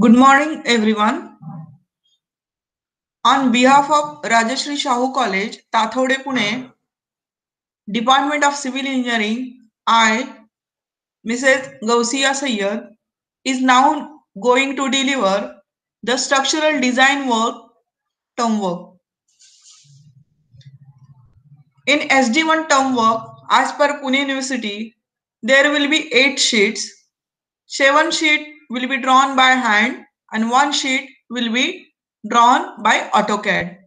Good morning, everyone. On behalf of Rajashri Shahu College, Tathode, Pune, Department of Civil Engineering, I, Mrs. Gausia Sayyad, is now going to deliver the structural design work, term work. In SD1 term work, as per Pune University, there will be 8 sheets. 7 sheets will be drawn by hand and 1 sheet will be drawn by AutoCAD.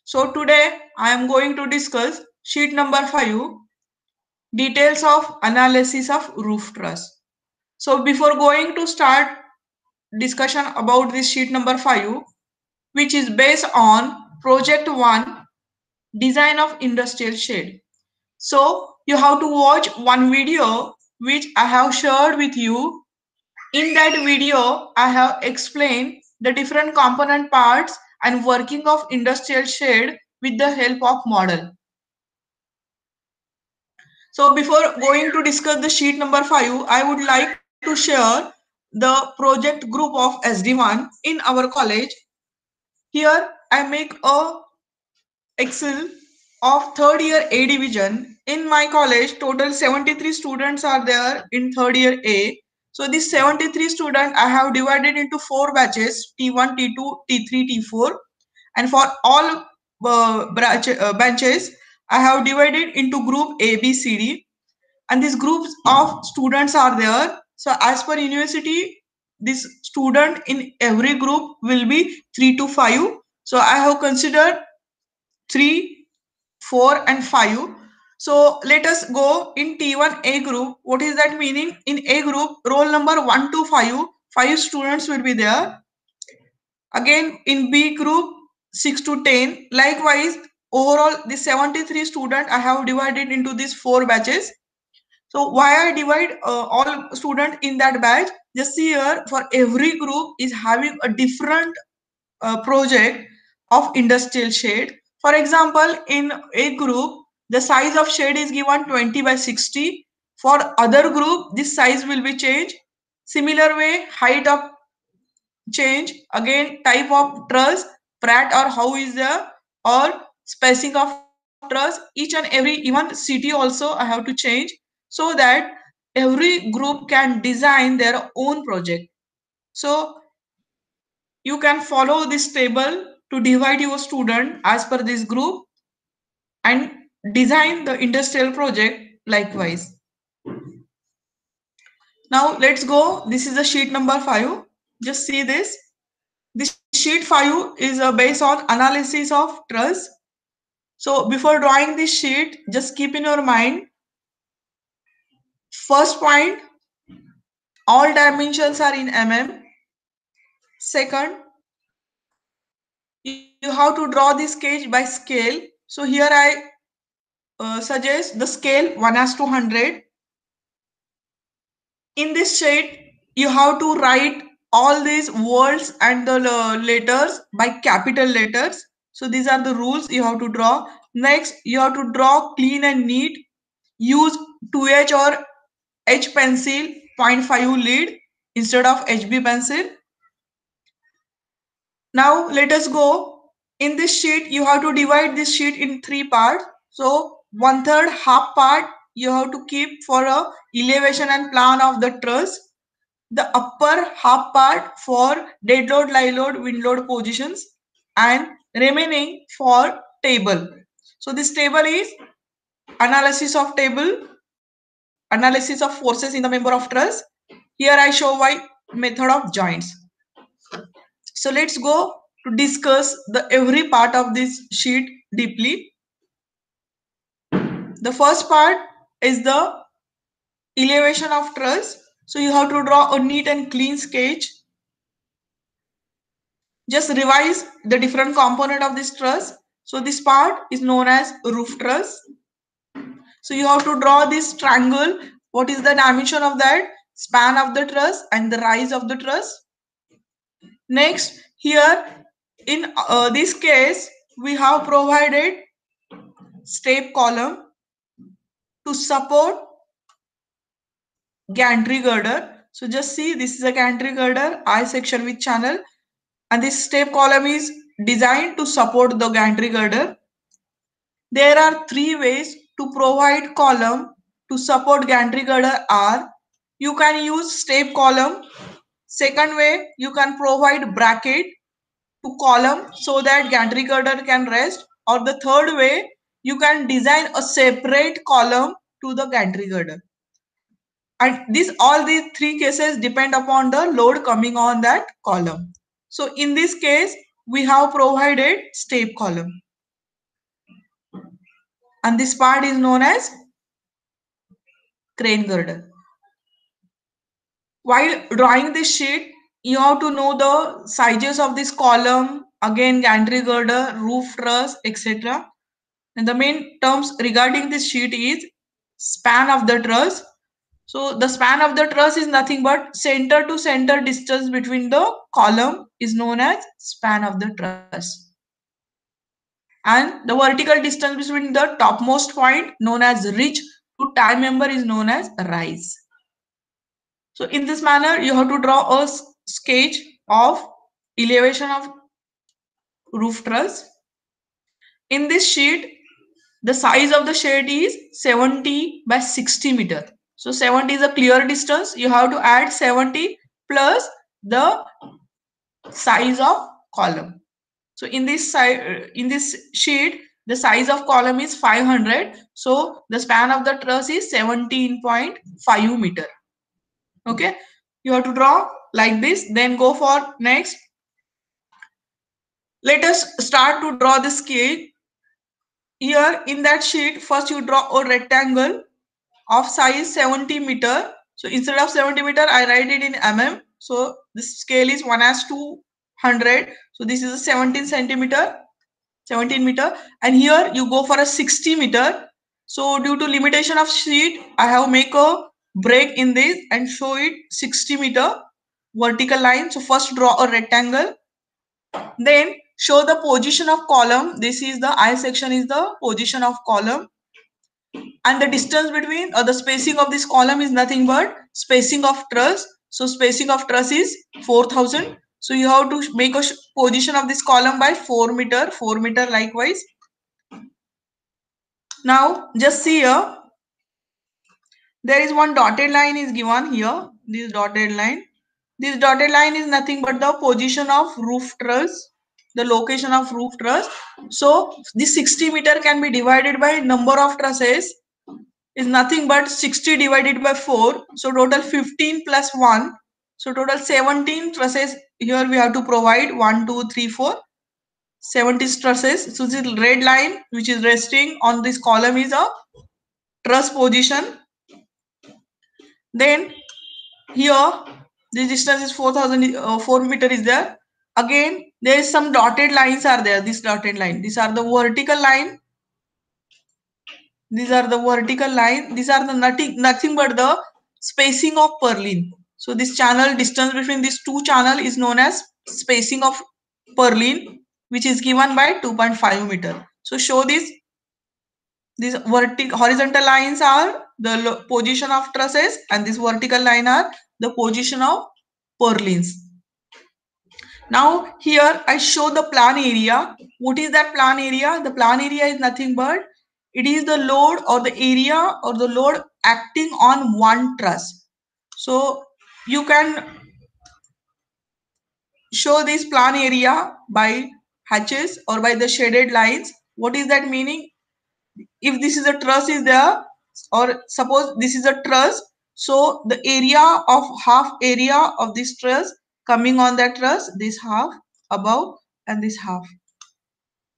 So today I am going to discuss sheet number 5, details of analysis of roof truss. So before going to start discussion about this sheet number 5, which is based on project 1, design of industrial shed. So you have to watch one video which I have shared with you. In that video, I have explained the different component parts and working of industrial shed with the help of model. So before going to discuss the sheet number 5, I would like to share the project group of SD1 in our college. Here I make a Excel of third year A division. In my college, total 73 students are there in third year A. So this 73 student I have divided into 4 batches, T1, T2, T3, T4. And for all benches, I have divided into group A, B, C, D. And these groups of students are there. So as per university, this student in every group will be 3 to 5. So I have considered 3, 4 and 5. So let us go in T1A group. What is that meaning? In A group, roll number 1 to 5 students will be there. Again in B group, 6 to 10. Likewise, overall the 73 student I have divided into these 4 batches. So why I divide all students in that batch? Just see here, for every group is having a different project of industrial shade. For example, in a group, the size of shade is given 20 by 60. For other group, this size will be changed. Similar way, height of change. Again, type of truss, Pratt or how is there, or spacing of truss. Each and every, even city also I have to change, so that every group can design their own project. So you can follow this table to divide your student as per this group and design the industrial project likewise. Now let's go. This is the sheet number 5. Just see this. This sheet 5 is based on analysis of truss. So before drawing this sheet, just keep in your mind, first point, all dimensions are in mm. Second, you have to draw this sketch by scale. So here I suggest the scale 1:100. In this sheet, you have to write all these words and the letters by capital letters. So these are the rules you have to draw. Next, you have to draw clean and neat. Use 2H or H pencil 0.5 lead instead of HB pencil. Now let us go. In this sheet, you have to divide this sheet in 3 parts. So 1/3 half part you have to keep for a elevation and plan of the truss. The upper half part for dead load, live load, wind load positions, and remaining for table. So this table is analysis of table, analysis of forces in the member of truss. Here I show why method of joints. So let's go to discuss the every part of this sheet deeply. The first part is the elevation of truss. So you have to draw a neat and clean sketch. Just revise the different component of this truss. So this part is known as roof truss. So you have to draw this triangle. What is the dimension of that? Span of the truss and the rise of the truss. Next, here in this case, we have provided step column to support gantry girder. So just see, this is a gantry girder, I section with channel, and this step column is designed to support the gantry girder. There are three ways to provide column to support gantry girder are, you can use step column. Second way, you can provide bracket to column so that gantry girder can rest. Or the third way, you can design a separate column to the gantry girder. And all these three cases depend upon the load coming on that column. So in this case, we have provided step column. And this part is known as crane girder. While drawing this sheet, you have to know the sizes of this column, again gantry girder, roof truss, etc. And the main terms regarding this sheet is span of the truss. So the span of the truss is nothing but center to center distance between the column is known as span of the truss. And the vertical distance between the topmost point known as ridge to tie member is known as rise. So in this manner, you have to draw a sketch of elevation of roof truss. In this sheet, the size of the shed is 70 by 60 meter. So 70 is a clear distance. You have to add 70 plus the size of column. So in this sheet, the size of column is 500. So the span of the truss is 17.5 meter. Okay, you have to draw like this. Then go for next. Let us start to draw the scale. Here in that sheet, first you draw a rectangle of size 70 meter. So instead of 70 meter, I write it in mm. So this scale is 1:200. So this is a 17 centimeter, 17 meter. And here you go for a 60 meter. So due to limitation of sheet, I have make a break in this and show it 60 meter vertical line. So first draw a rectangle. Then show the position of column. This is the I section is the position of column. And the distance between the spacing of this column is nothing but spacing of truss. So spacing of truss is 4000. So you have to make a position of this column by 4 meter likewise. Now just see here, there is one dotted line is given here. This dotted line is nothing but the position of roof truss, the location of roof truss. So this 60 meter can be divided by number of trusses is nothing but 60 divided by 4. So total 15 plus 1. So total 17 trusses here we have to provide 1, 2, 3, 4. 70 trusses. So this red line which is resting on this column is a truss position. Then here this distance is 4 meter is there. Again there is some dotted lines are there. This dotted line. These are the vertical line. These are the vertical line. These are the nothing but the spacing of purlin. So this channel distance between these two channel is known as spacing of purlin, which is given by 2.5 meter. So show this. These horizontal lines are the position of trusses, and this vertical line are the position of purlins. Now here I show the plan area. What is that plan area? The plan area is nothing but it is the load or the area or the load acting on one truss. So you can show this plan area by hatches or by the shaded lines. What is that meaning? If this is a truss is there, or suppose this is a truss, so the area of half area of this truss coming on that truss, this half above and this half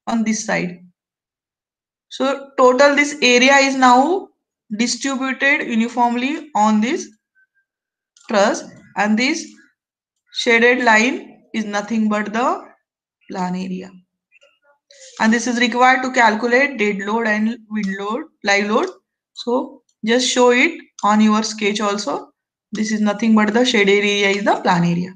on this side. So total this area is now distributed uniformly on this truss, and this shaded line is nothing but the plan area. And this is required to calculate dead load and wind load, live load. So just show it on your sketch also. This is nothing but the shaded area is the plan area.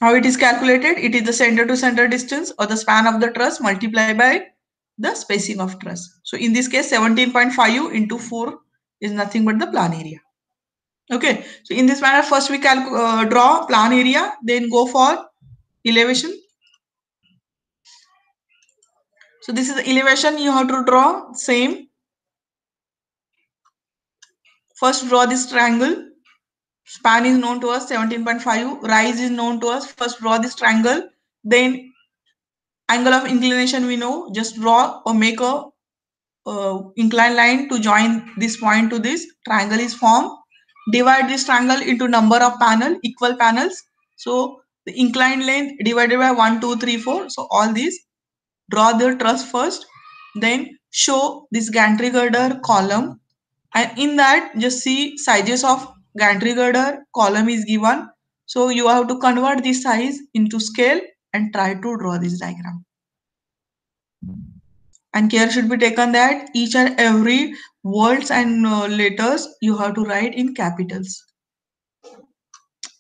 How it is calculated? It is the center to center distance or the span of the truss multiplied by the spacing of truss. So in this case 17.5 into 4 is nothing but the plan area. Okay, so in this manner, first we draw plan area, then go for elevation. So this is the elevation you have to draw. Same. First draw this triangle. Span is known to us 17.5. Rise is known to us. First draw this triangle. Then angle of inclination we know. Just draw or make a inclined line to join this point to this. Triangle is formed. Divide this triangle into number of equal panels. So the inclined length divided by 1, 2, 3, 4. So all these. Draw the truss first. Then show this gantry girder column, and in that just see sizes of gantry girder column is given. So you have to convert this size into scale and try to draw this diagram. And care should be taken that each and every words and letters you have to write in capitals.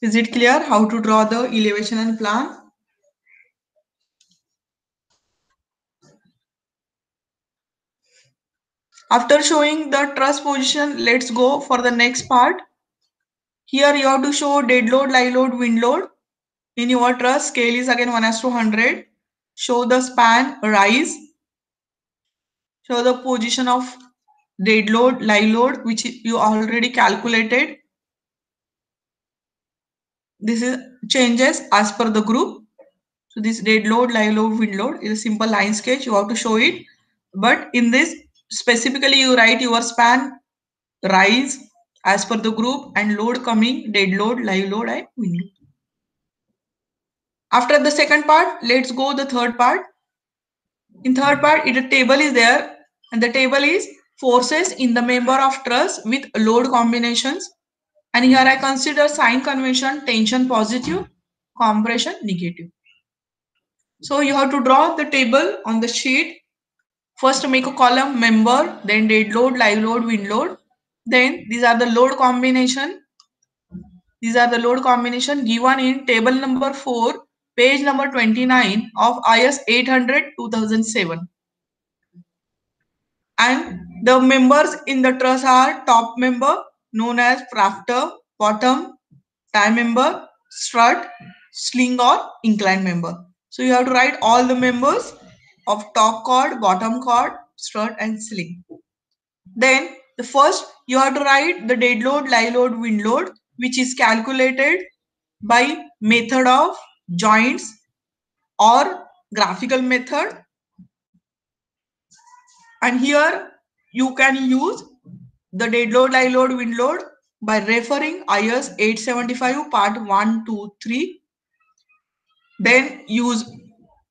Is it clear how to draw the elevation and plan? After showing the truss position, let's go for the next part. Here you have to show dead load, live load, wind load. In your truss, scale is again 1:100. Show the span rise. Show the position of dead load, live load, which you already calculated. This is changes as per the group. So this dead load, live load, wind load is a simple line sketch. You have to show it. But in this, specifically you write your span rise as per the group and load coming dead load, live load and wind load. After the second part, let's go the third part. In third part, a table is there, and the table is forces in the member of truss with load combinations. And here I consider sign convention tension positive, compression negative. So you have to draw the table on the sheet. First make a column member, then dead load, live load, wind load. Then these are the load combination. These are the load combination given in table number 4, page number 29 of IS 800 2007. And the members in the truss are top member known as rafter, bottom tie member, strut, sling or inclined member. So you have to write all the members of top chord, bottom chord, strut and sling. Then the first you have to write the dead load, live load, wind load, which is calculated by method of joints or graphical method. And here you can use the dead load, live load, wind load by referring IS 875 part 1, 2, 3. Then use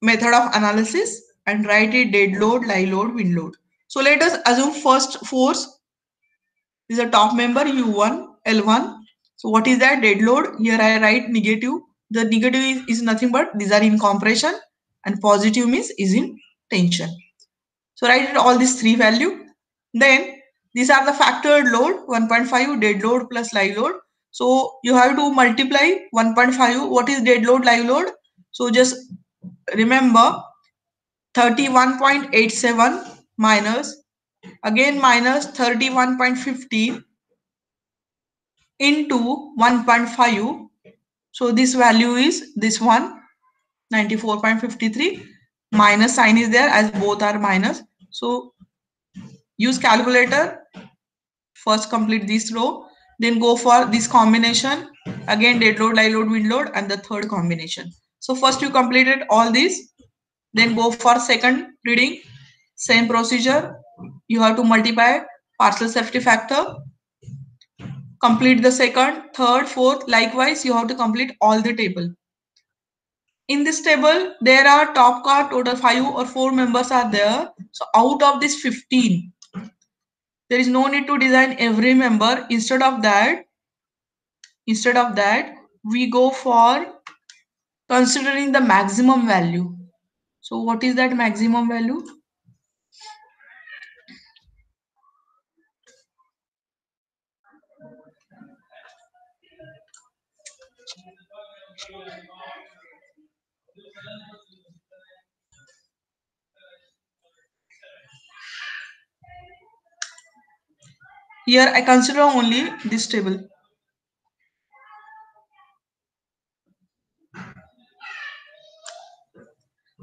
method of analysis and write it dead load, live load, wind load. So let us assume first force is a top member U1, L1. So what is that dead load? Here I write negative. The negative is nothing but these are in compression and positive means is in tension. So write it all these three value. Then these are the factored load 1.5 dead load plus live load. So you have to multiply 1.5. What is dead load, live load? So just remember 31.87 minus again minus 31.50 into 1.5. So this value is this one 94.53. Minus sign is there as both are minus. So use calculator. First complete this row, then go for this combination. Again dead load, live load, wind load and the third combination. So first you completed all these, then go for second reading. Same procedure. You have to multiply partial safety factor. Complete the second, third, fourth. Likewise, you have to complete all the table. In this table, there are top card total 5 or 4 members are there. So out of this 15, there is no need to design every member. Instead of that, we go for considering the maximum value. So what is that maximum value? Here I consider only this table.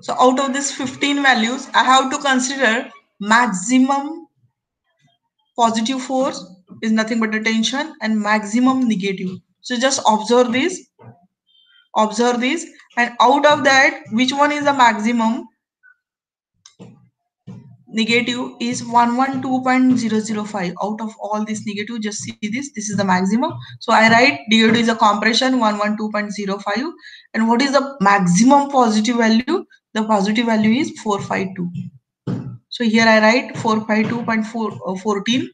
So out of these 15 values, I have to consider maximum positive force is nothing but the tension and maximum negative. So just observe this, and out of that, which one is the maximum? Negative is 112.005. Out of all this negative, just see this is the maximum. So I write due is a compression 112.05, and what is the maximum positive value? The positive value is 452. So here I write 452.14,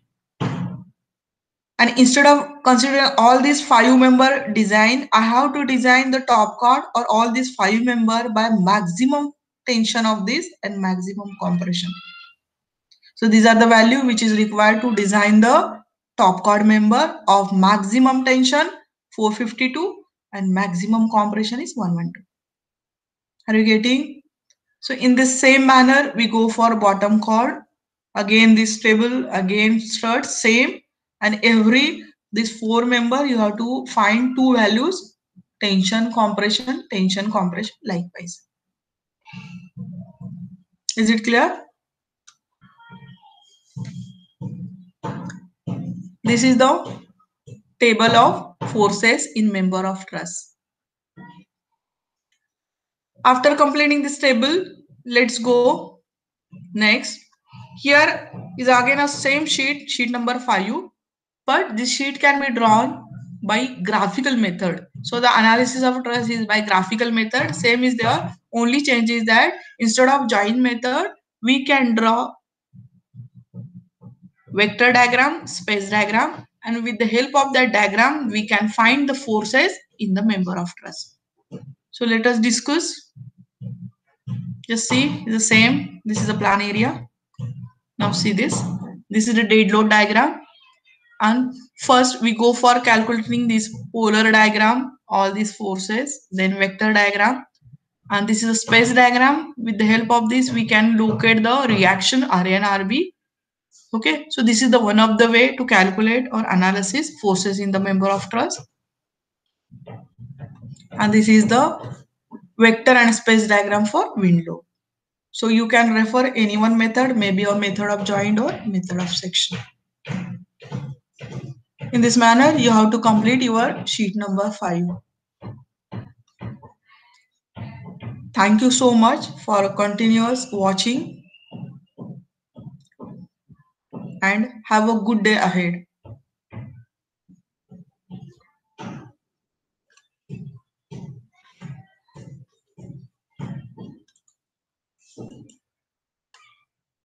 and instead of considering all these 5-member design, I have to design the top chord or all these 5-member by maximum tension of this and maximum compression. So these are the value which is required to design the top chord member of maximum tension 452 and maximum compression is 112. Are you getting? So in this same manner, we go for bottom chord. Again, this table again starts same, and every this 4-member you have to find 2 values: tension, compression, likewise. Is it clear? This is the table of forces in member of truss. After completing this table, let's go next. Here is again a same sheet number 5, but this sheet can be drawn by graphical method. So the analysis of truss is by graphical method. Same is there. Only change is that instead of join method, we can draw vector diagram, space diagram, and with the help of that diagram, we can find the forces in the member of truss. So let us discuss. Just see the same. This is a plan area. Now see this. This is the dead load diagram. And first we go for calculating this polar diagram, all these forces, then vector diagram. And this is a space diagram. With the help of this, we can locate the reaction Ra and Rb. Okay, so this is the one of the way to calculate or analysis forces in the member of truss. And this is the vector and space diagram for wind load. So you can refer any one method, maybe a method of joint or method of section. In this manner, you have to complete your sheet number 5. Thank you so much for continuous watching and have a good day ahead.